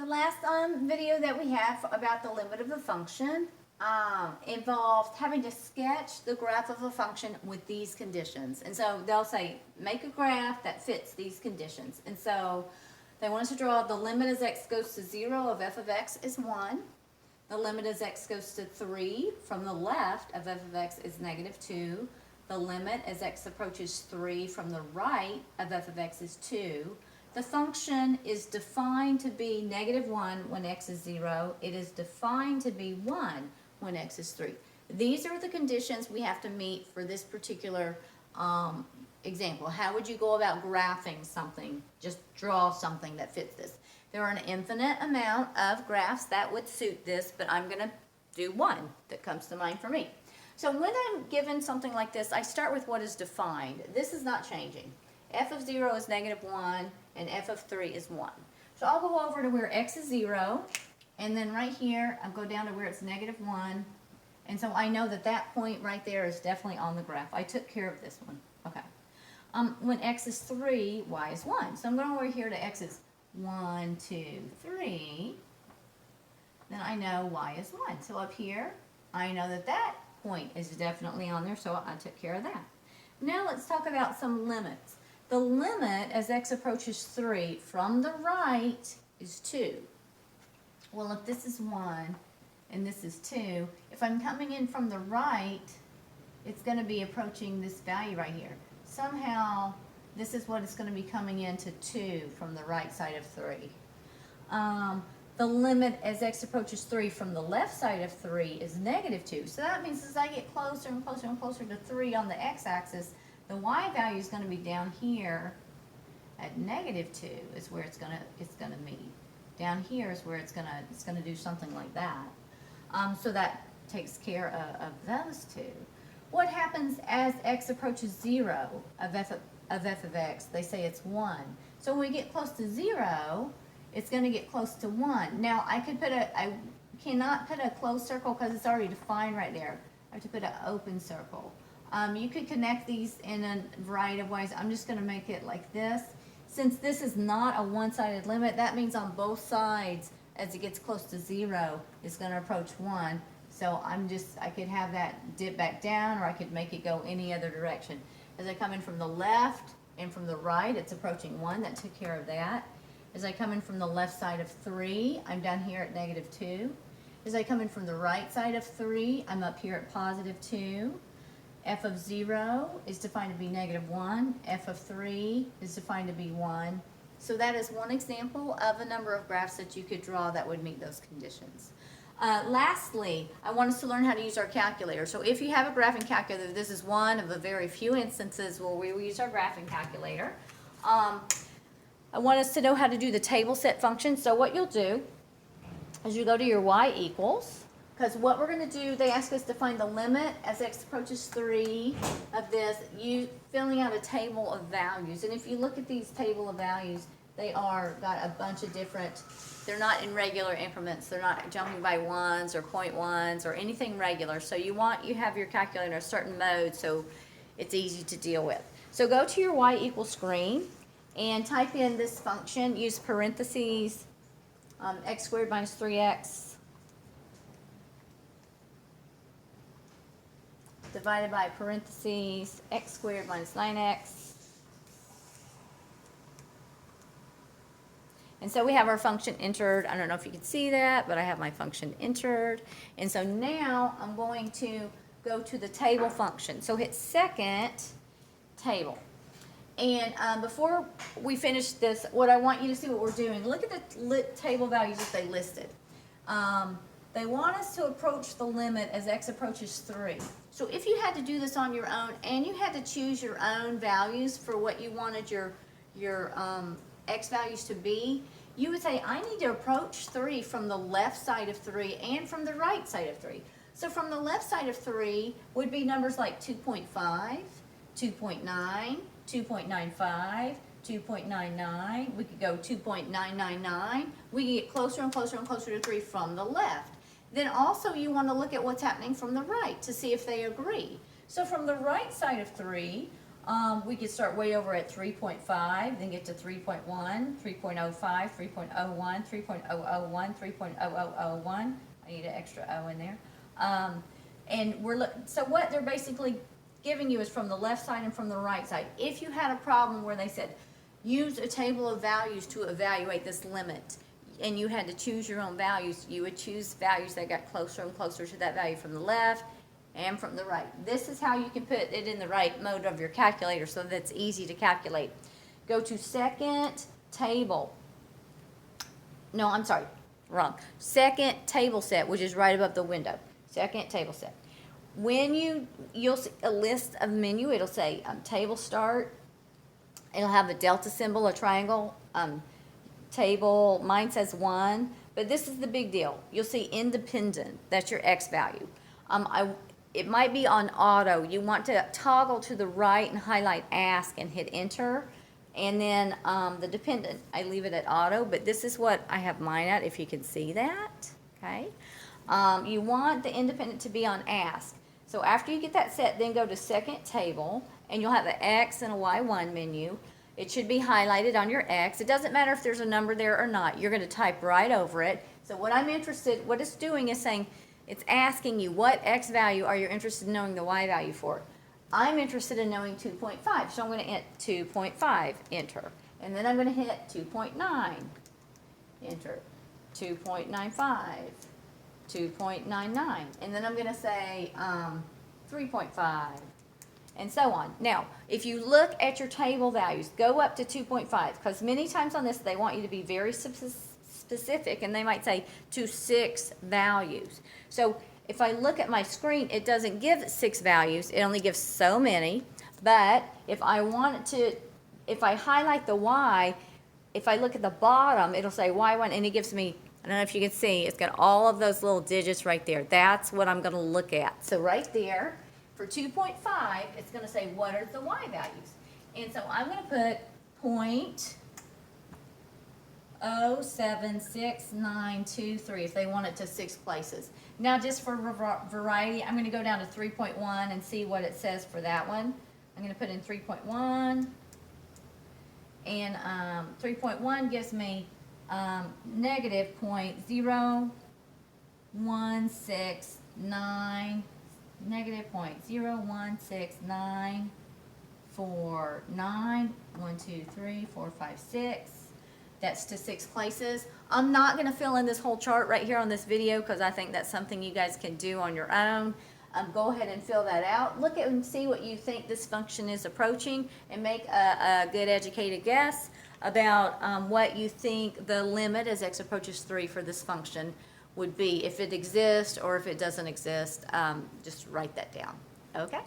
The last video that we have about the limit of a function involved having to sketch the graph of a function with these conditions. And so they'll say, make a graph that fits these conditions. And so they want us to draw the limit as x goes to 0 of f of x is 1. The limit as x goes to 3 from the left of f of x is negative 2. The limit as x approaches 3 from the right of f of x is 2. The function is defined to be negative 1 when x is 0. It is defined to be 1 when x is 3. These are the conditions we have to meet for this particular example. How would you go about graphing something? Just draw something that fits this. There are an infinite amount of graphs that would suit this, but I'm going to do one that comes to mind for me. So when I'm given something like this, I start with what is defined. This is not changing. F of 0 is negative 1, and f of 3 is 1. So I'll go over to where x is 0, and then right here, I'll go down to where it's negative 1. And so I know that that point right there is definitely on the graph. I took care of this one. Okay. When x is 3, y is 1. So I'm going over here to x is 1, 2, 3. Then I know y is 1. So up here, I know that that point is definitely on there, so I took care of that. Now let's talk about some limits. The limit as x approaches 3 from the right is 2. Well, if this is 1 and this is 2, if I'm coming in from the right, it's going to be approaching this value right here. Somehow, this is what it's going to be coming into 2 from the right side of 3. The limit as x approaches 3 from the left side of 3 is negative 2. So that means as I get closer and closer and closer to 3 on the x-axis, the y value is going to be down here at negative 2 is where it's going to meet. Down here is where it's going to do something like that. So that takes care of those two. What happens as x approaches 0 of f of x? They say it's 1. So when we get close to 0, it's going to get close to 1. Now I cannot put a closed circle because it's already defined right there. I have to put an open circle. You could connect these in a variety of ways. I'm just going to make it like this. Since this is not a one-sided limit, that means on both sides, as it gets close to 0, it's going to approach 1. So I could have that dip back down, or I could make it go any other direction. As I come in from the left and from the right, it's approaching 1. That took care of that. As I come in from the left side of 3, I'm down here at negative 2. As I come in from the right side of 3, I'm up here at positive 2. F of 0 is defined to be negative 1. F of 3 is defined to be 1. So that is one example of a number of graphs that you could draw that would meet those conditions. Lastly, I want us to learn how to use our calculator. So if you have a graphing calculator, this is one of the very few instances where we will use our graphing calculator. I want us to know how to do the table set function. So what you'll do is you go to your y equals, because what we're going to do, they ask us to find the limit as x approaches 3 of this, you filling out a table of values. And if you look at these table of values, they are got a bunch of different, they're not in regular increments. They're not jumping by ones or 0.1s or anything regular. So you have your calculator in a certain mode so it's easy to deal with. So go to your y equals screen and type in this function, use parentheses, x squared minus 3x divided by parentheses, x squared minus 9x. And so we have our function entered. I don't know if you can see that, but I have my function entered. And so now I'm going to go to the table function. So hit second, table. And before we finish this, what I want you to see what we're doing, look at the table values that they listed. They want us to approach the limit as x approaches 3. So if you had to do this on your own and you had to choose your own values for what you wanted your x values to be, you would say, I need to approach 3 from the left side of 3 and from the right side of 3. So from the left side of 3 would be numbers like 2.5, 2.9, 2.95, 2.99. We could go 2.999. We can get closer and closer and closer to 3 from the left. Then also you want to look at what's happening from the right to see if they agree. So from the right side of 3, We could start way over at 3.5, then get to 3.1, 3.05, 3.01, 3.001, 3.0001. I need an extra O in there. And so what they're basically giving you is from the left side and from the right side. If you had a problem where they said, use a table of values to evaluate this limit, and you had to choose your own values, you would choose values that got closer and closer to that value from the left and from the right. This is how you can put it in the right mode of your calculator so that it's easy to calculate. Go to second table. No, I'm sorry, wrong. Second table set, which is right above the window. Second table set. When you'll see a list of menu, it'll say table start. It'll have a delta symbol, a triangle, table. Mine says 1, but this is the big deal. You'll see independent. That's your X value. It might be on auto. You want to toggle to the right and highlight ask and hit enter. And then the dependent, I leave it at auto, but this is what I have mine at, if you can see that, okay? You want the independent to be on ask. So after you get that set, then go to second table, and you'll have an X and a Y1 menu. It should be highlighted on your X. It doesn't matter if there's a number there or not. You're going to type right over it. So what it's doing is saying, it's asking you what X value are you interested in knowing the Y value for. I'm interested in knowing 2.5, so I'm going to hit 2.5, enter. And then I'm going to hit 2.9, enter, 2.95, 2.99, and then I'm going to say 3.5, and so on. Now, if you look at your table values, go up to 2.5, because many times on this they want you to be very specific, and they might say to 6 values. So if I look at my screen, it doesn't give 6 values, it only gives so many. But if I want it to, if I highlight the Y, if I look at the bottom, it'll say Y1, and it gives me, I don't know if you can see, it's got all of those little digits right there. That's what I'm going to look at. So right there, for 2.5, it's going to say what are the Y values. And so I'm going to put 0.076923 if they want it to 6 places. Now just for variety, I'm going to go down to 3.1 and see what it says for that one. I'm going to put in 3.1, and 3.1 gives me negative 0.0169, negative 0.016949, 1, 2, 3, 4, 5, 6. That's to 6 places. I'm not going to fill in this whole chart right here on this video because I think that's something you guys can do on your own. Go ahead and fill that out. Look at and see what you think this function is approaching, and make a good educated guess about what you think the limit as x approaches 3 for this function would be, if it exists or if it doesn't exist. Just write that down. Okay?